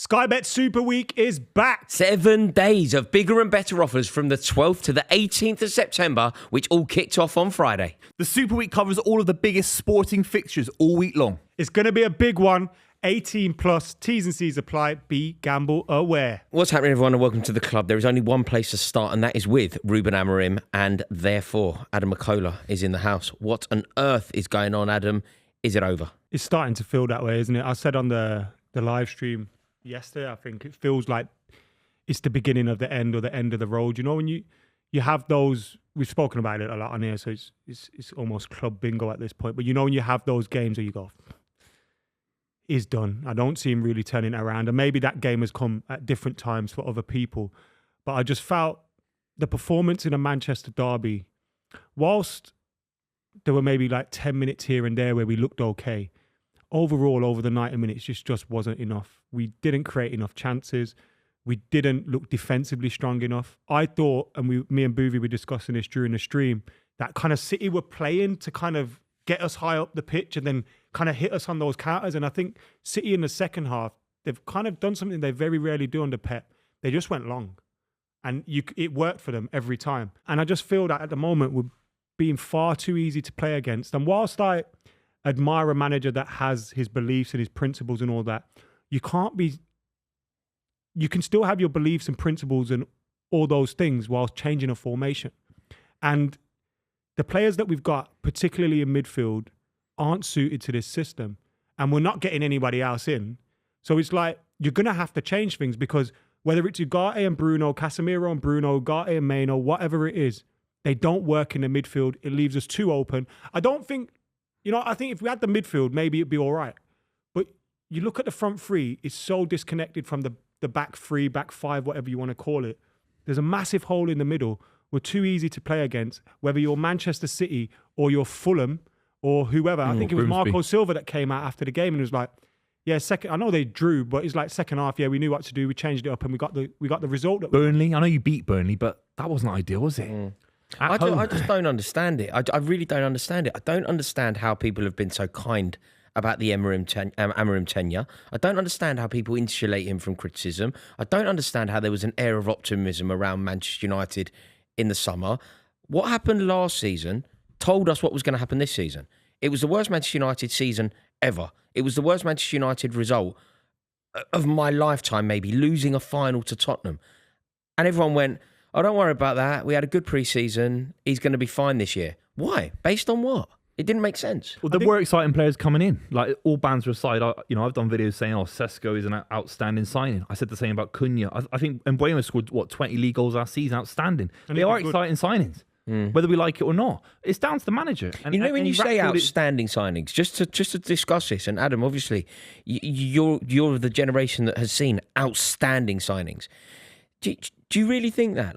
Sky Bet Super Week is back. 7 days of bigger and better offers from the 12th to the 18th of September, which all kicked off on Friday. The Super Week covers all of the biggest sporting fixtures all week long. It's going to be a big one. 18 plus, T's and C's apply. Be gamble aware. What's happening, everyone, and welcome to the club. There is only one place to start, and that is with Ruben Amorim, and therefore Adam McKola is in the house. What on earth is going on, Adam? Is it over? It's starting to feel that way, isn't it? I said on the live stream yesterday, I think it feels like it's the beginning of the end or the end of the road. You know, when you have those, we've spoken about it a lot on here, so it's almost club bingo at this point. But you know, when you have those games where you go, is done. I don't see him really turning it around. And maybe that game has come at different times for other people. But I just felt the performance in a Manchester derby, whilst there were maybe like 10 minutes here and there where we looked okay, overall, over the 90 minutes, just wasn't enough. We didn't create enough chances. We didn't look defensively strong enough. I thought, and me and Buvey were discussing this during the stream, that kind of City were playing to kind of get us high up the pitch and then kind of hit us on those counters. And I think City in the second half, they've kind of done something they very rarely do under Pep. They just went long. And it worked for them every time. And I just feel that at the moment we're being far too easy to play against. And whilst I admire a manager that has his beliefs and his principles and all that, you can still have your beliefs and principles and all those things whilst changing a formation. And the players that we've got, particularly in midfield, aren't suited to this system. And we're not getting anybody else in. So it's like, you're going to have to change things, because whether it's Ugarte and Bruno, Casemiro and Bruno, Ugarte and Maino, whatever it is, they don't work in the midfield. It leaves us too open. I think if we had the midfield, maybe it'd be all right. But you look at the front three, it's so disconnected from the back three, back five, whatever you want to call it. There's a massive hole in the middle. We're too easy to play against, whether you're Manchester City or you're Fulham or whoever. I think it was Marco Silva that came out after the game and was like, yeah, I know they drew, but it's like second half, yeah, we knew what to do. We changed it up and we got the result. Burnley, I know you beat Burnley, but that wasn't ideal, was it? I just don't understand it. I really don't understand it. I don't understand how people have been so kind about the Amorim tenure. I don't understand how people insulate him from criticism. I don't understand how there was an air of optimism around Manchester United in the summer. What happened last season told us what was going to happen this season. It was the worst Manchester United season ever. It was the worst Manchester United result of my lifetime, maybe, losing a final to Tottenham. And everyone went, oh, don't worry about that. We had a good pre-season. He's going to be fine this year. Why? Based on what? It didn't make sense. Well, there were exciting players coming in. Like, all bands aside, I've done videos saying, Sesko is an outstanding signing. I said the same about Cunha. I think Mbuemo scored, 20 league goals last season? Outstanding. And they are exciting signings, whether we like it or not. It's down to the manager. And, when you say outstanding signings, just to discuss this, and Adam, obviously, you're the generation that has seen outstanding signings. Do you really think that?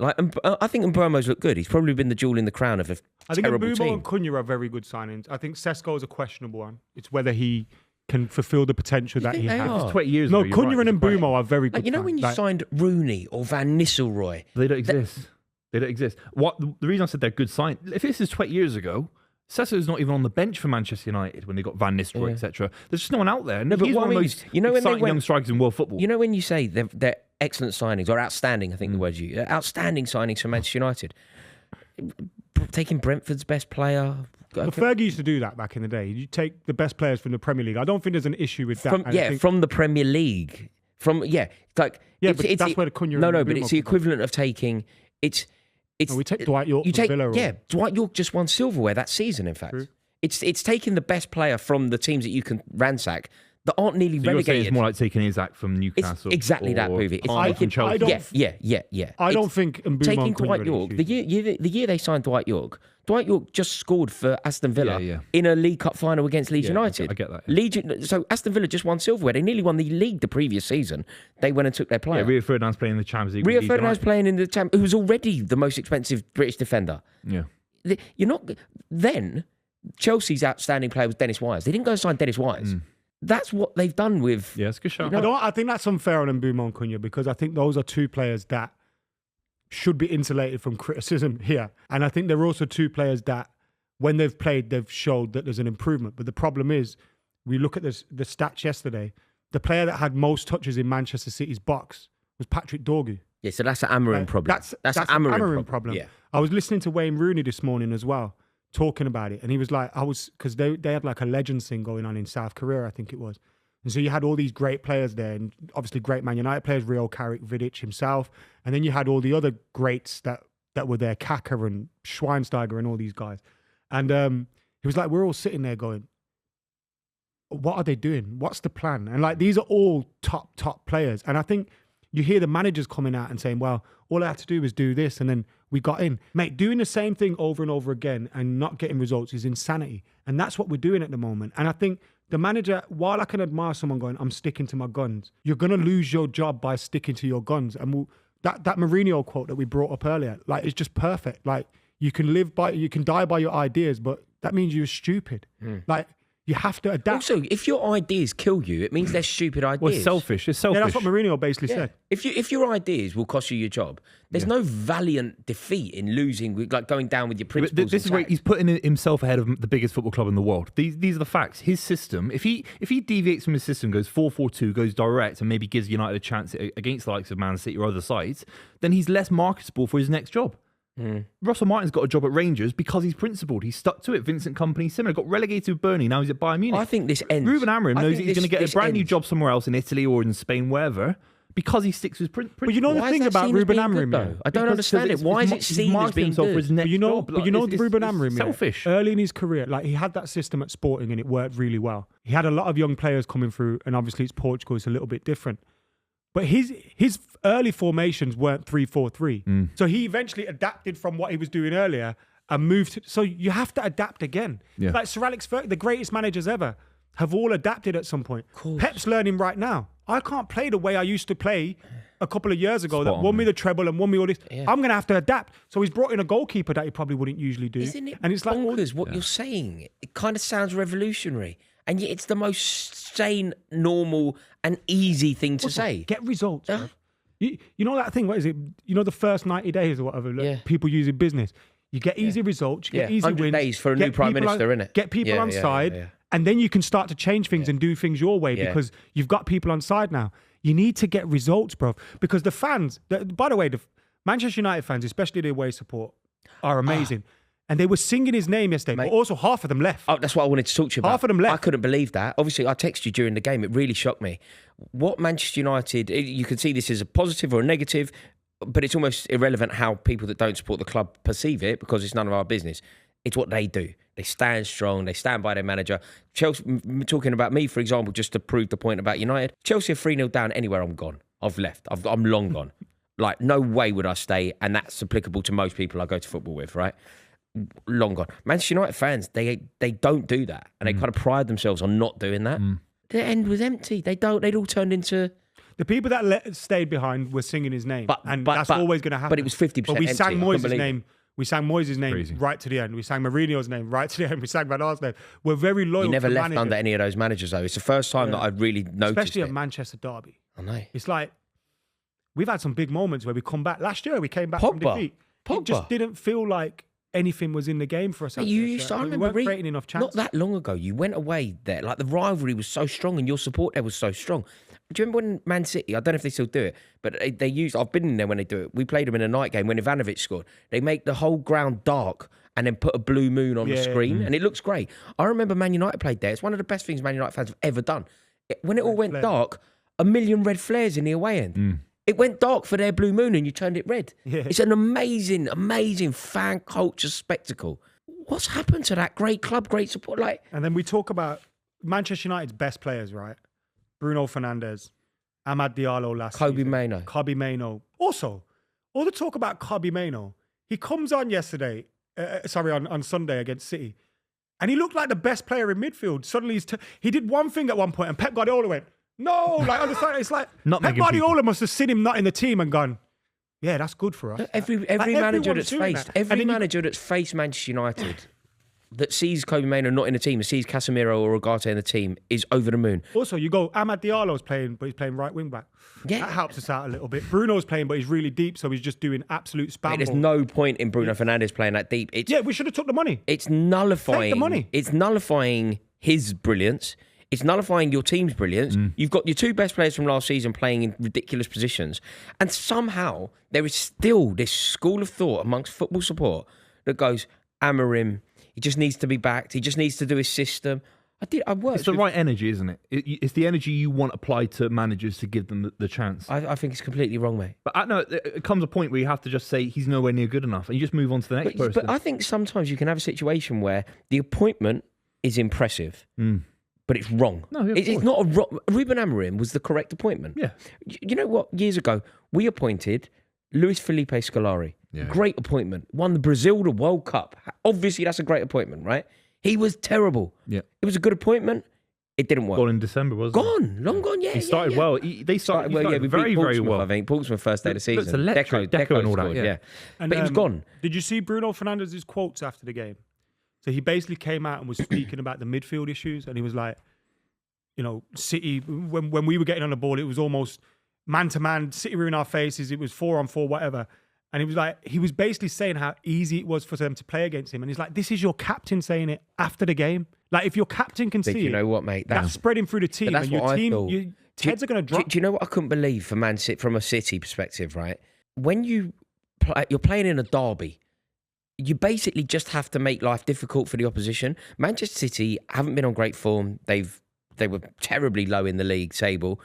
I think Mbuemo's looked good. He's probably been the jewel in the crown of a terrible team. I think Mbuemo and Cunha are very good signings. I think Sesko is a questionable one. It's whether he can fulfill the potential that he has. It's 20 years ago. No, Cunha and Mbuemo are very good. When you signed Rooney or Van Nistelrooy, they don't exist. They don't exist. The reason I said they're good sign, if this is 20 years ago, Sesko's not even on the bench for Manchester United when they got Van Nistelrooy, etc. There's just no one out there. No, but he's one of the most exciting young strikers in world football. You know, when you say they're excellent signings, or outstanding, I think the word you outstanding signings for Manchester United. Taking Brentford's best player. Well, Fergie used to do that back in the day. You take the best players from the Premier League. I don't think there's an issue with that. From the Premier League. But that's where the Cunha. No, but it's the equivalent of taking. We take Dwight York from Villa. Dwight York just won silverware that season, in fact. True. It's taking the best player from the teams that you can ransack that aren't nearly relegated. It's more like taking Isaac from Newcastle. It's exactly that, Buvey. I don't think Mbuemo taking Dwight York. The year they signed Dwight York just scored for Aston Villa in a League Cup final against Leeds United. I get that. So Aston Villa just won silverware. They nearly won the league the previous season. They went and took their player. Rio Ferdinand's playing in the Champions League. Rio Ferdinand's playing in the Champions League, who was already the most expensive British defender. Yeah. You're not. Then Chelsea's outstanding player was Dennis Wise. They didn't go and sign Dennis Wise. That's what they've done with. Yeah, it's a good shot. I think that's unfair on Mbuemo and Cunha, because I think those are two players that should be insulated from criticism here. And I think there are also two players that, when they've played, they've showed that there's an improvement. But the problem is, we look at the stats yesterday, the player that had most touches in Manchester City's box was Patrick Dorgu. Yeah, so that's an Amorim problem. That's an Amorim problem. Yeah. I was listening to Wayne Rooney this morning as well, talking about it, and he was like, because they had like a Legends thing going on in South Korea, I think it was. And so you had all these great players there, and obviously great Man United players, Rio Carrick, Vidic himself, and then you had all the other greats that were there, Kaka and Schweinsteiger and all these guys. And he was like, we're all sitting there going, what are they doing? What's the plan? And like, these are all top players. And I think you hear the managers coming out and saying, well, all I had to do was do this and then we got in. Mate, doing the same thing over and over again and not getting results is insanity. And that's what we're doing at the moment. And I think the manager, while I can admire someone going, I'm sticking to my guns, you're going to lose your job by sticking to your guns. And that Mourinho quote that we brought up earlier, like, it's just perfect. Like, you can die by your ideas, but that means you're stupid. Like, you have to adapt. Also, if your ideas kill you, it means they're stupid ideas. Well, it's selfish. It's selfish. Yeah, that's what Mourinho basically said. If your ideas will cost you your job, there's no valiant defeat in losing, like going down with your principles. This is where he's putting himself ahead of the biggest football club in the world. These are the facts. His system, if he deviates from his system, goes 4-4-2, goes direct, and maybe gives United a chance against the likes of Man City or other sides, then he's less marketable for his next job. Russell Martin's got a job at Rangers because he's principled. He's stuck to it. Vincent Kompany, similar. Got relegated with Burnley. Now he's at Bayern Munich. I think this ends. Ruben Amorim knows he's going to get a brand new job somewhere else in Italy or in Spain, wherever, because he sticks with principle. But you know the thing about Ruben Amorim, though? I don't understand it. Why is it seen as being good? For his next job. But you know Ruben Amorim, selfish. Early in his career, like, he had that system at Sporting and it worked really well. He had a lot of young players coming through, and obviously it's Portugal, it's a little bit different. But his early formations weren't 3-4-3. So he eventually adapted from what he was doing earlier and moved. So you have to adapt again. Yeah. Like Sir Alex Ferguson, the greatest managers ever, have all adapted at some point. Pep's learning right now. I can't play the way I used to play a couple of years ago that won me the treble and won me all this. Yeah. I'm going to have to adapt. So he's brought in a goalkeeper that he probably wouldn't usually do. Isn't it and it's bonkers what you're saying? It kind of sounds revolutionary. And yet it's the most sane, normal and easy thing to say. Get results. You know that thing, what is it? You know the first 90 days or whatever people use in business? You get easy results, you get easy 100 wins. days for a new Prime Minister, innit? Get people on side, and then you can start to change things and do things your way because you've got people on side now. You need to get results, bro. Because the fans, by the way, the Manchester United fans, especially the away support, are amazing. And they were singing his name yesterday, but also half of them left. Oh, that's what I wanted to talk to you about. Half of them left. I couldn't believe that. Obviously, I texted you during the game. It really shocked me. What Manchester United, you can see this as a positive or a negative, but it's almost irrelevant how people that don't support the club perceive it because it's none of our business. It's what they do. They stand strong. They stand by their manager. Chelsea, talking about me, for example, just to prove the point about United, Chelsea are 3-0 down. Anywhere, I'm gone. I've left. I'm long gone. Like, no way would I stay, and that's applicable to most people I go to football with, right? Long gone. Manchester United fans, they don't do that, and they kind of pride themselves on not doing that. The end was empty. They'd all turned into the people that stayed behind were singing his name, and that's always going to happen. But it was 50%. But we sang Moyes' name. We sang Moyes' name Crazy. right to the end. We sang Mourinho's name right to the end. We sang Van Gaal's name. We're very loyal. You never to left manager. under any of those managers, though. It's the first time that I've really noticed especially it. at Manchester derby. I know. It's like we've had some big moments where we come back. Last year we came back from defeat. It just didn't feel like anything was in the game for us. I remember creating enough chances. Not that long ago, you went away there. Like, the rivalry was so strong and your support there was so strong. Do you remember when Man City, I don't know if they still do it, but they use, I've been in there when they do it. We played them in a night game when Ivanovic scored. They make the whole ground dark and then put a blue moon on the screen and it looks great. I remember Man United played there. It's one of the best things Man United fans have ever done. When it all went dark, 1 million red flares in the away end. It went dark for their blue moon and you turned it red. Yeah. It's an amazing, amazing fan culture spectacle. What's happened to that great club, great support? And then we talk about Manchester United's best players, right? Bruno Fernandes, Amad Diallo last season. Kobbie Mainoo. Also, all the talk about Kobbie Mainoo, he comes on yesterday, on Sunday against City, and he looked like the best player in midfield. Suddenly he did one thing at one point and Pep Guardiola went, no, like on the side, it's like Pep Guardiola must have seen him not in the team and gone, yeah, that's good for us. Every manager that's faced Manchester United that sees Kobbie Mainoo not in the team and sees Casemiro or Ugarte in the team is over the moon. Also, you go, Amad Diallo's playing, but he's playing right wing back. Yeah. That helps us out a little bit. Bruno's playing, but he's really deep, so he's just doing absolute spam. There's no point in Bruno Fernandes playing that deep. We should have took the money. It's nullifying. Take the money. It's nullifying his brilliance. It's nullifying your team's brilliance. You've got your 2 best players from last season playing in ridiculous positions. And somehow there is still this school of thought amongst football support that goes, Amorim, he just needs to be backed. He just needs to do his system. I worked. It's the right energy, isn't it? It's the energy you want applied to managers to give them the chance. I think it's completely wrong, mate. But no, it comes a point where you have to just say he's nowhere near good enough, and you just move on to the next person. But I think sometimes you can have a situation where the appointment is impressive, but it's wrong. No, yeah, it's not a wrong. Ruben Amorim was the correct appointment. Yeah. You know what? Years ago, we appointed Luis Felipe Scolari. Yeah. Great appointment. Won the Brazil the World Cup. Obviously, that's a great appointment, right? He was terrible. Yeah. It was a good appointment. It didn't work. Gone in December, wasn't it? Long gone, yeah. He started well. They started well, yeah, we very, beat very Portsmouth, well. I think Portsmouth first day of the season. Looks electric. Deco and all that, yeah. And, but he was gone. Did you see Bruno Fernandes's quotes after the game? So he basically came out and was speaking about the midfield issues, and he was like, you know, City, when we were getting on the ball, it was almost man-to-man, City were in our faces, it was 4-on-4, whatever. And he was basically saying how easy it was for them to play against him. And he's like, this is your captain saying it after the game. Like, if your captain can see you know what, mate? that's spreading through the team, that's and your what I team, thought. your heads are going to drop. Do you know what I couldn't believe for Man City from a City perspective, right? When you're playing in a derby, you basically just have to make life difficult for the opposition. Manchester City haven't been on great form. They were terribly low in the league table.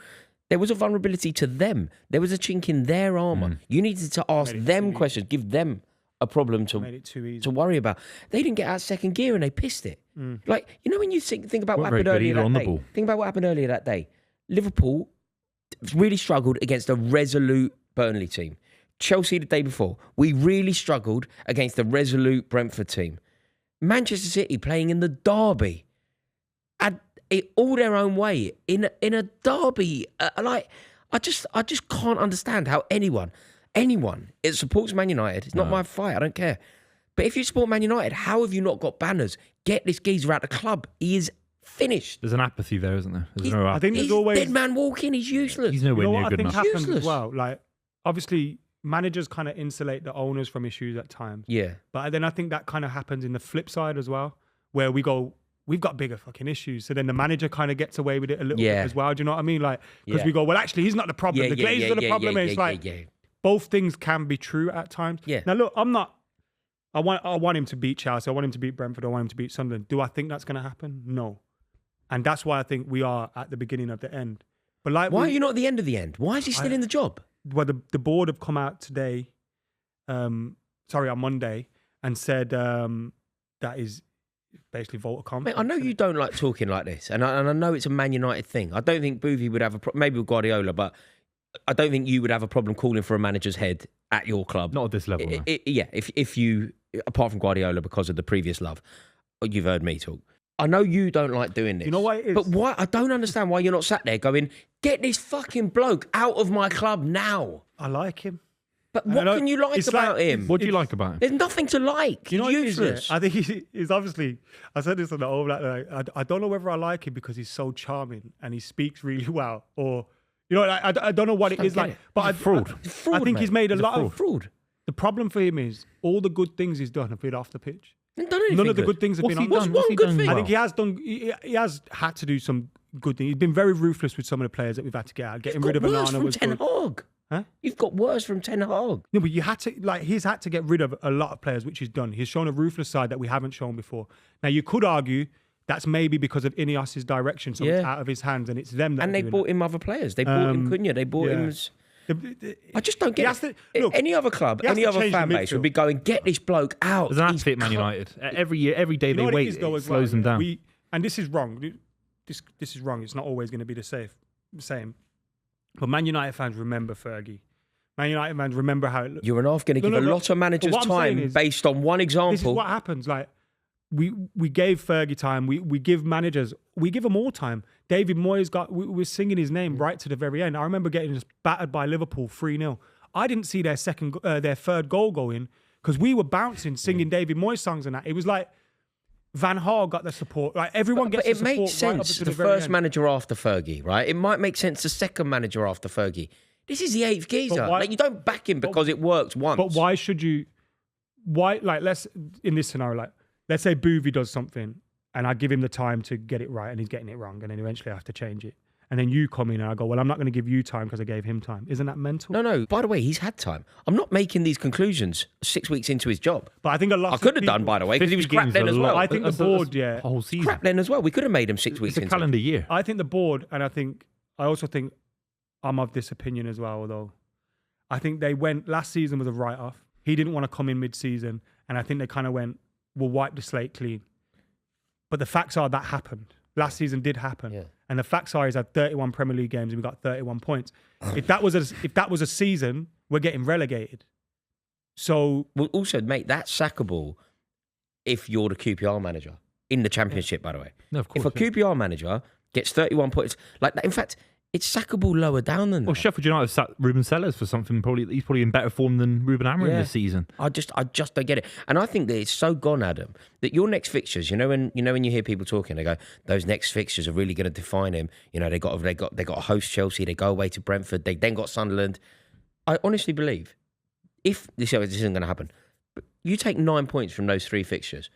There was a vulnerability to them. There was a chink in their armour. You needed to ask them questions, give them a problem to worry about. They didn't get out of second gear and they pissed it. Like, you know, when you think about what happened earlier that day. Think about what happened earlier that day. Liverpool really struggled against a resolute Burnley team. Chelsea the day before, we really struggled against the resolute Brentford team. Manchester City playing in the derby. It all their own way in a derby. I just can't understand how anyone it supports Man United. It's not my fight. I don't care. But if you support Man United, how have you not got banners? Get this geezer out of the club. He is finished. There's an apathy there, isn't there? There's no I think there's he's always dead man walking. He's useless. He's nowhere near good enough. I think happens Useless. as well. Like, obviously, managers kind of insulate the owners from issues at times. Yeah. But then I think that kind of happens in the flip side as well, where we go, we've got bigger fucking issues. So then the manager kind of gets away with it a little bit as well. Do you know what I mean? Like, because we go, well, actually, he's not the problem. The Glazers are the problem. And it's like, both things can be true at times. Yeah. Now, look, I want him to beat Chelsea. I want him to beat Brentford. I want him to beat Sunderland. Do I think that's going to happen? No. And that's why I think we are at the beginning of the end. But like, why are you not at the end of the end? Why is he still in the job? Well, the board have come out today, on Monday, and said that is basically vote of confidence. Mate, I know you don't like talking like this, and I know it's a Man United thing. I don't think Buvey would have a problem, maybe with Guardiola, but I don't think you would have a problem calling for a manager's head at your club. Not at this level, no. If you, apart from Guardiola because of the previous love, you've heard me talk. I know you don't like doing this. You know what it is? But why? I don't understand why you're not sat there going, get this fucking bloke out of my club now. I like him. But what can you like about him? What do you like about him? There's nothing to like. You know He's what it is, useless. I think he's obviously, I said this on the All Black, I don't know whether I like him because he's so charming and he speaks really well, or, you know, I don't know what it is like. But He's a fraud. I think he's made a lot of fraud. The problem for him is all the good things he's done have been off the pitch. None of the good things have been on. What's one good thing? I think he has done. He has had to do some good things. He's been very ruthless with some of the players that we've had to get out. Getting rid of Onana was Ten good. Hag. Huh? You've got worse from Ten Hag. No, but you had to he's had to get rid of a lot of players, which he's done. He's shown a ruthless side that we haven't shown before. Now you could argue that's maybe because of Ineos's direction, so it's out of his hands, and it's them that. And they bought him other players. They bought him Cunha. They bought him. I just don't get it. Any other club, any other fan base would be going, get this bloke out. There's an athlete Man United. Every year, every day they wait, it slows them down. And this is wrong. This is wrong. It's not always going to be the same. But Man United fans remember Fergie. Man United fans remember how it looked. You're going to give a lot of managers time based on one example. This is what happens. Like, we gave Fergie time. We give managers, we give them all time. David Moyes we were singing his name right to the very end. I remember getting just battered by Liverpool 3-0. I didn't see their third goal go in because we were bouncing, singing David Moyes songs and that. It was like Van Gaal got the support. Like everyone gets the support. It makes sense. The first manager after Fergie, right? It might make sense the second manager after Fergie. This is the eighth geezer. Like, you don't back him because it worked once. But why should you? Why, like, in this scenario, like, let's say Buvey does something and I give him the time to get it right, and he's getting it wrong, and then eventually I have to change it. And then you come in and I go, well, I'm not going to give you time because I gave him time. Isn't that mental? No. By the way, he's had time. I'm not making these conclusions 6 weeks into his job. But I think a lot. I could have done, by the way, because he was crap then as well. I think the board, whole season. Crap then as well. We could have made him 6 weeks It's a into calendar year. I think the board, and I also think I'm of this opinion as well, although I think they went, last season was a write-off. He didn't want to come in mid-season, and I think they kind of went, we'll wipe the slate clean. But the facts are that happened. Last season did happen. Yeah. And the facts are he's had 31 Premier League games and we got 31 points. If that was a season, we're getting relegated. So Well, also, mate, that's sackable if you're the QPR manager in the Championship, by the way. No, of course. If a QPR manager gets 31 points, like that, in fact, it's sackable lower down than Well, that. Sheffield United sat Ruben Sellers for something. He's probably in better form than Ruben Amorim this season. I just don't get it, and I think that it's so gone, Adam, that your next fixtures. When you hear people talking, they go, "Those next fixtures are really going to define him." They got to host Chelsea, they go away to Brentford, they then got Sunderland. I honestly believe if this isn't going to happen, but you take 9 points from those 3 fixtures,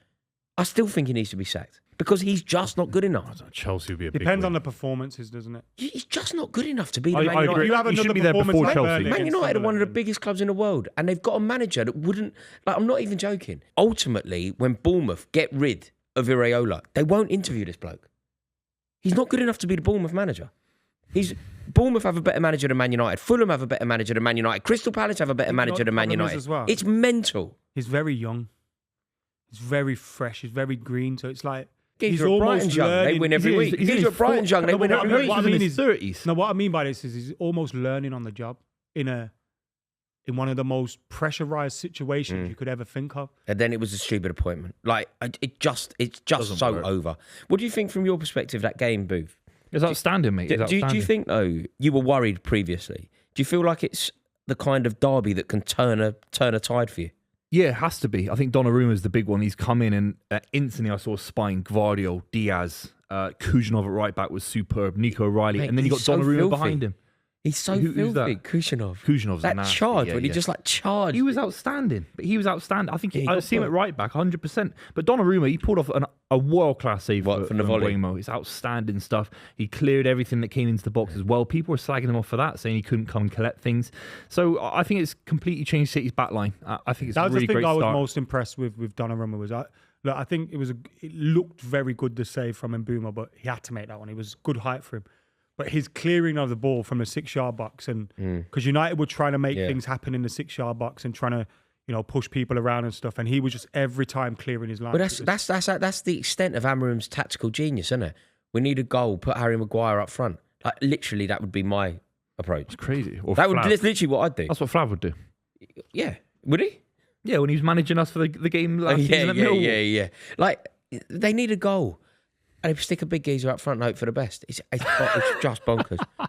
I still think he needs to be sacked because he's just not good enough. Chelsea would be a depends big on the performances, doesn't it? He's just not good enough to be the I Man United. agree. You have He should another be there performance before like Chelsea. Burnley Man against United are one of the Sunderland. biggest clubs in the world, and they've got a manager that wouldn't. Like, I'm not even joking. Ultimately, when Bournemouth get rid of Iraola, they won't interview this bloke. He's not good enough to be the Bournemouth manager. Bournemouth have a better manager than Man United. Fulham have a better manager than Man United. Crystal Palace have a better manager than Man problem is United. as well. It's mental. He's very young. He's very fresh. He's very green. So it's like He's he's at almost Brighton's young. They learning. win every week. he's in He's his at Brighton's young. They No, win but every week. what I mean in is- his 30s. No, what I mean by this is he's almost learning on the job in one of the most pressurized situations you could ever think of. And then it was a stupid appointment. Like it's just Doesn't so work. over. What do you think from your perspective that game, Booth? It's outstanding, mate. Do you think though you were worried previously? Do you feel like it's the kind of derby that can turn a tide for you? Yeah, it has to be. I think Donnarumma is the big one. He's come in and instantly I saw spine, Gvardiol, Diaz, Kujanov at right back was superb, Nico O'Reilly, Mate, and then you got he's so Donnarumma filthy. behind him. He's so Who's filthy. that? Kujanov. Kujanov's That nasty. charge Yeah, when he yeah. just like charged. He was outstanding. But he was outstanding. I think Yeah, he I got see him at booked. right back, 100%. But Donnarumma, he pulled off a world-class save What, for from the volley? Mbeumo. It's outstanding stuff. He cleared everything that came into the box as well. People were slagging him off for that, saying he couldn't come and collect things. So I think it's completely changed City's backline. I think it's That a was really the thing great I was start. most impressed with Donnarumma was I think it looked very good, the save from Mbeumo, but he had to make that one. It was good height for him. But his clearing of the ball from the 6-yard box, and because United were trying to make things happen in the 6-yard box and trying to push people around and stuff, and he was just every time clearing his line. But that's the extent of Amorim's tactical genius, isn't it? We need a goal, put Harry Maguire up front. Like literally, that would be my approach. It's crazy. Or That would Flav. that's literally what I'd do. That's what Flav would do. Yeah, would he? Yeah, when he was managing us for the game last season at Millwall. Yeah. Like they need a goal, and they stick a big geezer up front and hope for the best. It's just bonkers.